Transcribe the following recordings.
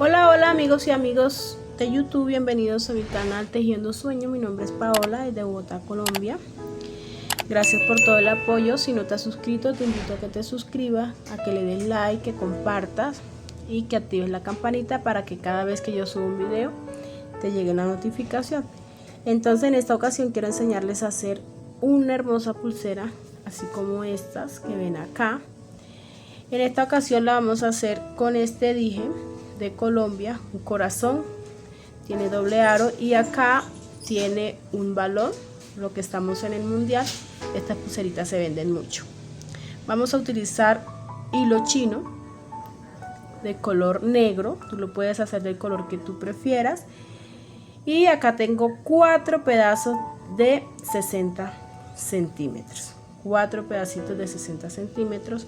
Hola, hola amigos y amigos de YouTube, bienvenidos a mi canal Tejiendo Sueños. Mi nombre es Paola, desde Bogotá, Colombia. Gracias por todo el apoyo. Si no te has suscrito, te invito a que te suscribas, a que le des like, que compartas y que actives la campanita para que cada vez que yo suba un video te llegue una notificación. Entonces en esta ocasión quiero enseñarles a hacer una hermosa pulsera, así como estas que ven acá. En esta ocasión la vamos a hacer con este dije de Colombia, un corazón, tiene doble aro y acá tiene un balón, lo que estamos en el mundial. Estas pulseritas se venden mucho. Vamos a utilizar hilo chino de color negro, tú lo puedes hacer del color que tú prefieras, y acá tengo 4 pedazos de 60 centímetros, 4 pedacitos de 60 centímetros.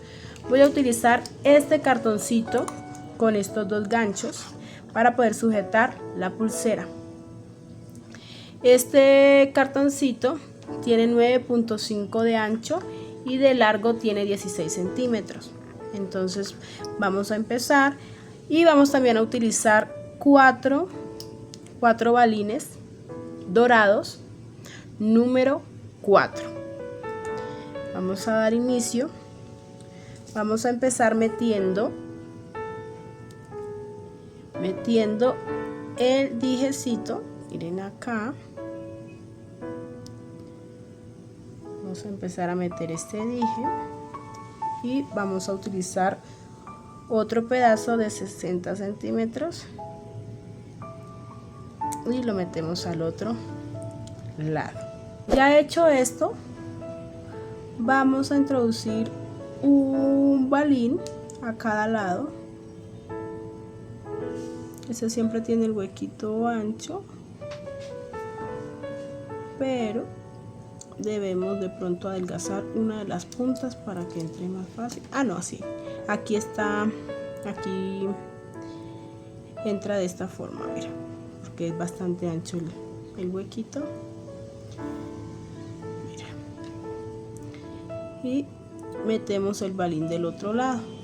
Voy a utilizar este cartoncito con estos dos ganchos para poder sujetar la pulsera. Este cartoncito tiene 9.5 de ancho y de largo tiene 16 centímetros. Entonces vamos a empezar y vamos también a utilizar 4 balines dorados número 4. Vamos a dar inicio. Vamos a empezar metiendo el dijecito. Miren acá, vamos a empezar a meter este dije y vamos a utilizar otro pedazo de 60 centímetros y lo metemos al otro lado. Ya hecho esto, vamos a introducir un balín a cada lado. Ese siempre tiene el huequito ancho, pero debemos de pronto adelgazar una de las puntas para que entre más fácil. No, así. Aquí está, aquí entra de esta forma, mira, porque es bastante ancho el huequito. Mira. Y metemos el balín del otro lado.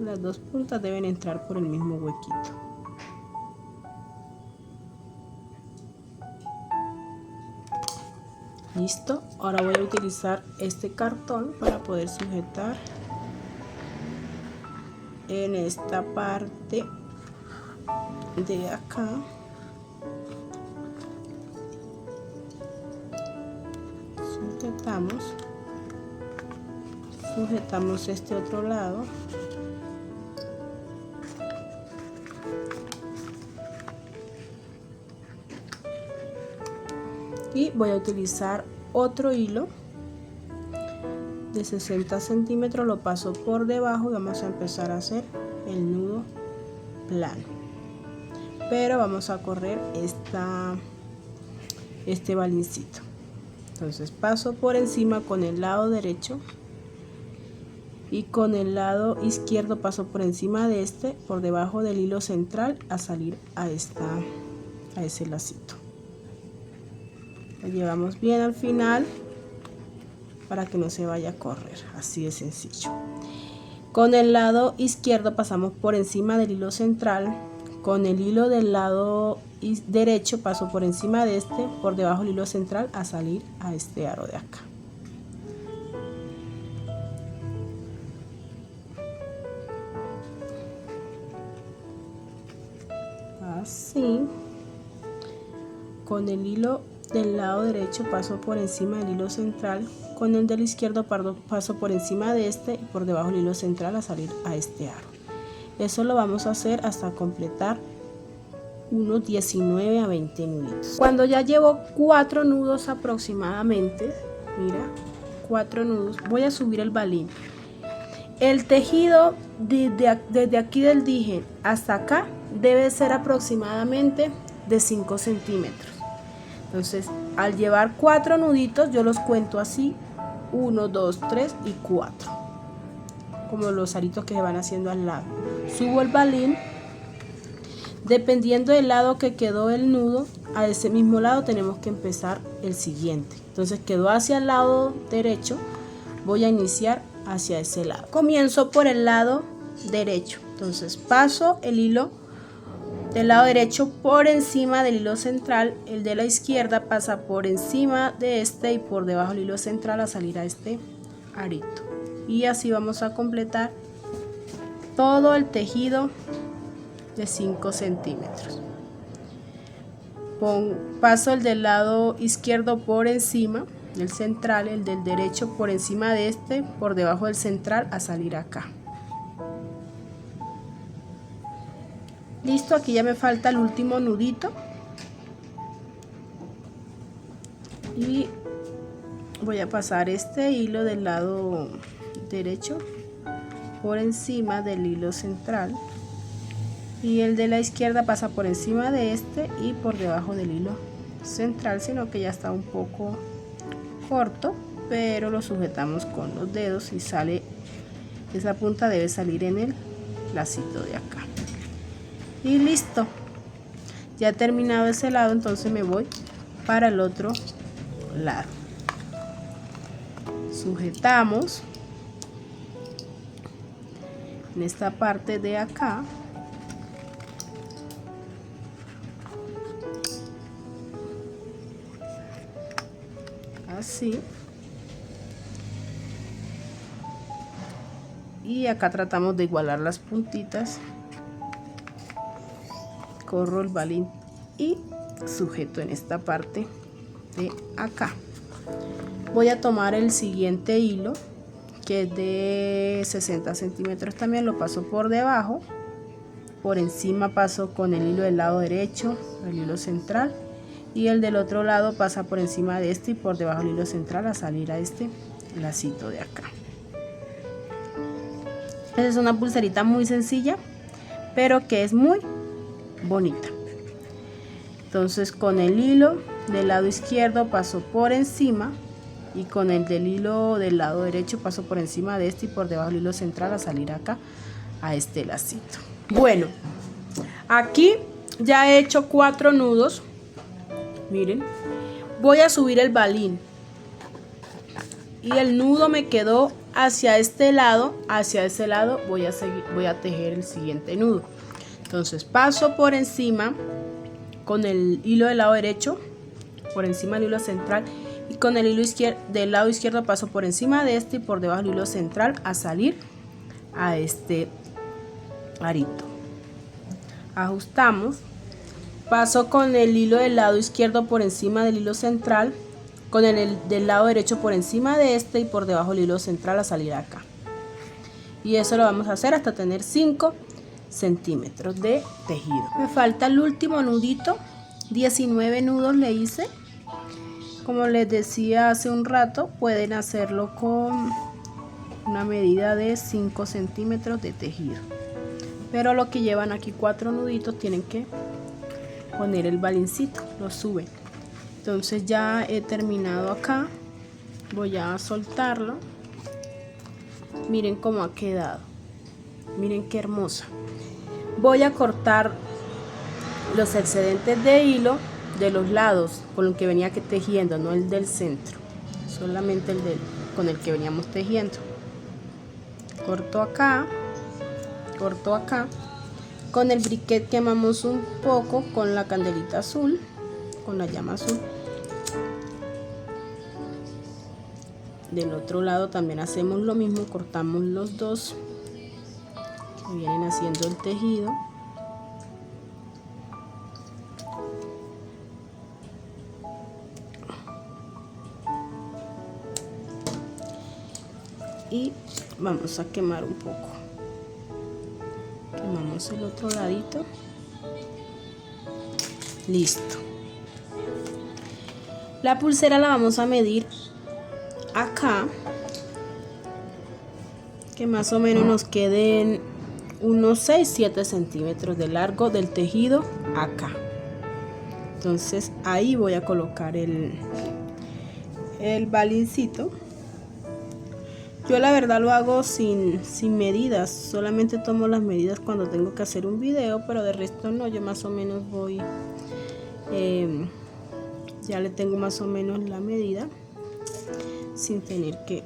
Las dos puntas deben entrar por el mismo huequito. Listo. Ahora voy a utilizar este cartón para poder sujetar en esta parte de acá. Sujetamos este otro lado. Y voy a utilizar otro hilo de 60 centímetros, lo paso por debajo y vamos a empezar a hacer el nudo plano, pero vamos a correr este balincito. Entonces paso por encima con el lado derecho y con el lado izquierdo paso por encima de por debajo del hilo central a salir a ese lacito. Lo llevamos bien al final para que no se vaya a correr, así de sencillo. Con el lado izquierdo pasamos por encima del hilo central, con el hilo del lado derecho paso por encima de por debajo del hilo central a salir a este aro de acá. Así. Con el hilo del lado derecho paso por encima del hilo central, con el del izquierdo paso por encima de y por debajo del hilo central a salir a este aro. Eso lo vamos a hacer hasta completar unos 19 a 20 nuditos. Cuando ya llevo 4 nudos aproximadamente, mira, 4 nudos, voy a subir el balín. El tejido desde aquí del dije hasta acá debe ser aproximadamente de 5 centímetros. Entonces, al llevar 4 nuditos, yo los cuento así: 1, 2, 3 y 4, como los aritos que se van haciendo al lado. Subo el balín, dependiendo del lado que quedó el nudo, a ese mismo lado tenemos que empezar el siguiente. Entonces quedó hacia el lado derecho, voy a iniciar hacia ese lado. Comienzo por el lado derecho, entonces paso el hilo del lado derecho por encima del hilo central, el de la izquierda pasa por encima de este y por debajo del hilo central a salir a este arito. Y así vamos a completar todo el tejido de 5 centímetros. Paso el del lado izquierdo por encima del central, el del derecho por encima de este, por debajo del central a salir acá. Listo, aquí ya me falta el último nudito y voy a pasar este hilo del lado derecho por encima del hilo central y el de la izquierda pasa por encima de este y por debajo del hilo central, sino que ya está un poco corto, pero lo sujetamos con los dedos y sale, esa punta debe salir en el lacito de acá. Y listo, ya he terminado ese lado, entonces me voy para el otro lado. Sujetamos en esta parte de acá. Así. Y acá tratamos de igualar las puntitas. Corro el balín y sujeto en esta parte de acá. Voy a tomar el siguiente hilo, que es de 60 centímetros, también lo paso por debajo, por encima paso con el hilo del lado derecho, el hilo central, y el del otro lado pasa por encima de este y por debajo del hilo central a salir a este lacito de acá. Esta es una pulserita muy sencilla, pero que es muy bonita. Entonces con el hilo del lado izquierdo paso por encima y con el del hilo del lado derecho paso por encima de este y por debajo del hilo central a salir acá a este lacito. Bueno, aquí ya he hecho 4 nudos. Miren, voy a subir el balín y el nudo me quedó hacia este lado. Hacia ese lado voy a tejer el siguiente nudo. Entonces paso por encima con el hilo del lado derecho por encima del hilo central y con el hilo del lado izquierdo paso por encima de este y por debajo del hilo central a salir a este arito. Ajustamos, paso con el hilo del lado izquierdo por encima del hilo central, con el del lado derecho por encima de este y por debajo del hilo central a salir acá. Y eso lo vamos a hacer hasta tener 5 centímetros de tejido. Me falta el último nudito, 19 nudos le hice. Como les decía hace un rato, pueden hacerlo con una medida de 5 centímetros de tejido, pero lo que llevan aquí 4 nuditos tienen que poner el balincito, lo suben. Entonces ya he terminado acá, voy a soltarlo. Miren cómo ha quedado, miren qué hermosa. Voy a cortar los excedentes de hilo de los lados con el que venía tejiendo, no el del centro, solamente el con el que veníamos tejiendo. Corto acá, con el briquet quemamos un poco con la candelita azul, con la llama azul. Del otro lado también hacemos lo mismo, cortamos los dos que vienen haciendo el tejido. Y vamos a quemar un poco. Quemamos el otro ladito. Listo. La pulsera la vamos a medir acá, que más o menos nos queden unos 6-7 centímetros de largo del tejido acá. Entonces ahí voy a colocar el balincito. Yo la verdad lo hago sin medidas, solamente tomo las medidas cuando tengo que hacer un video, pero de resto no, yo más o menos voy, ya le tengo más o menos la medida. sin tener que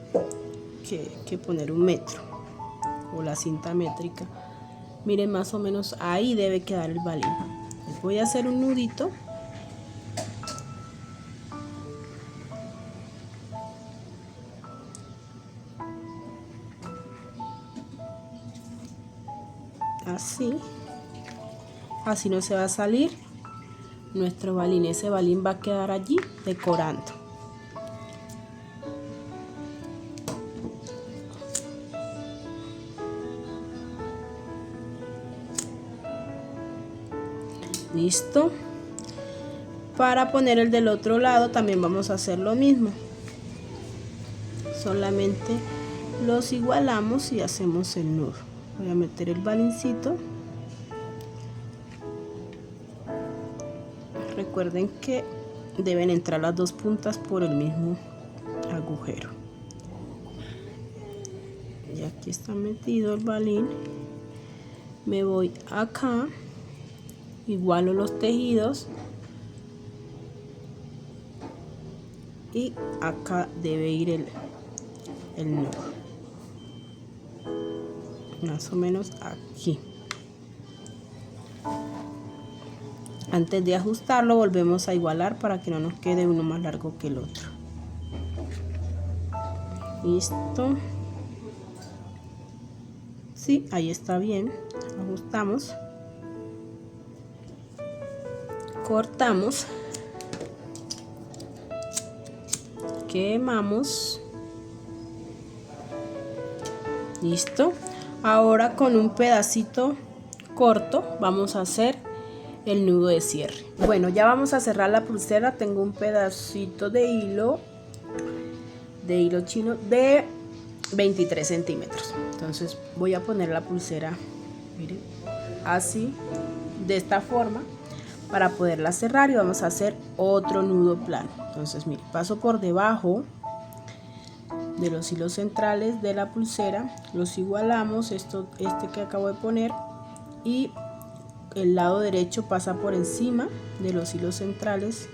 poner un metro o la cinta métrica. Miren, más o menos ahí debe quedar el balín. Les voy a hacer un nudito. Así no se va a salir nuestro balín. Ese balín va a quedar allí decorando. Listo. Para poner el del otro lado también vamos a hacer lo mismo. Solamente los igualamos y hacemos el nudo. Voy a meter el balincito. Recuerden que deben entrar las dos puntas por el mismo agujero. Y aquí está metido el balín. Me voy acá, igualo los tejidos y acá debe ir el nudo, más o menos aquí. Antes de ajustarlo volvemos a igualar para que no nos quede uno más largo que el otro. Listo. Sí, ahí está bien. Ajustamos, cortamos, quemamos. Listo. Ahora con un pedacito corto vamos a hacer el nudo de cierre. Bueno, ya vamos a cerrar la pulsera. Tengo un pedacito de hilo chino de 23 centímetros. Entonces voy a poner la pulsera, miren, así, de esta forma, para poderla cerrar, y vamos a hacer otro nudo plano. Entonces miren, paso por debajo de los hilos centrales de la pulsera, los igualamos, este que acabo de poner, y el lado derecho pasa por encima de los hilos centrales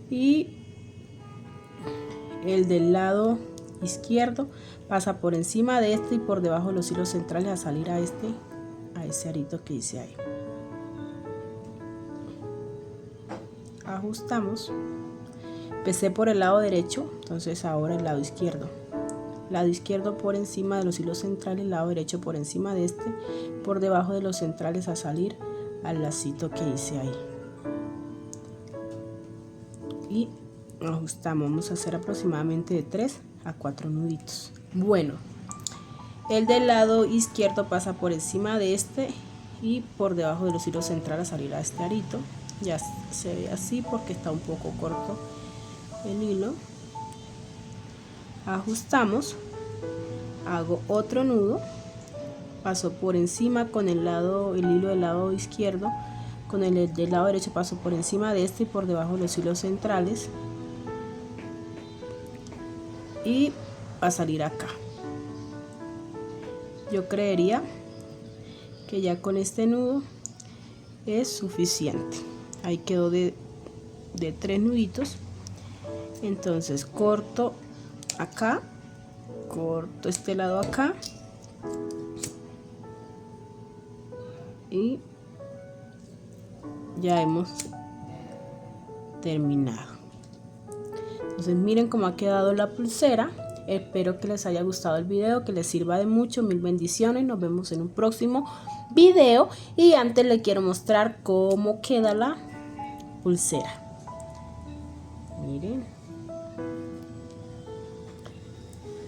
y el del lado izquierdo pasa por encima de este y por debajo de los hilos centrales a salir a ese arito que hice ahí. Ajustamos. Empecé por el lado derecho, entonces ahora el lado izquierdo por encima de los hilos centrales, lado derecho por encima de este, por debajo de los centrales a salir al lacito que hice ahí, y ajustamos. Vamos a hacer aproximadamente de 3 a 4 nuditos. Bueno, el del lado izquierdo pasa por encima de este y por debajo de los hilos centrales a salir a este arito. Ya se ve así porque está un poco corto el hilo. Ajustamos, hago otro nudo, paso por encima con el hilo del lado izquierdo, con el del lado derecho paso por encima de este y por debajo de los hilos centrales, y va a salir acá. Yo creería que ya con este nudo es suficiente. Ahí quedó de 3 nuditos. Entonces corto acá, corto este lado acá y ya hemos terminado. Entonces miren cómo ha quedado la pulsera. Espero que les haya gustado el video, que les sirva de mucho. Mil bendiciones. Nos vemos en un próximo video. Y antes les quiero mostrar cómo queda la pulsera. Miren.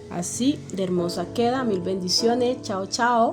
Así de hermosa queda. Mil bendiciones. Chao, chao.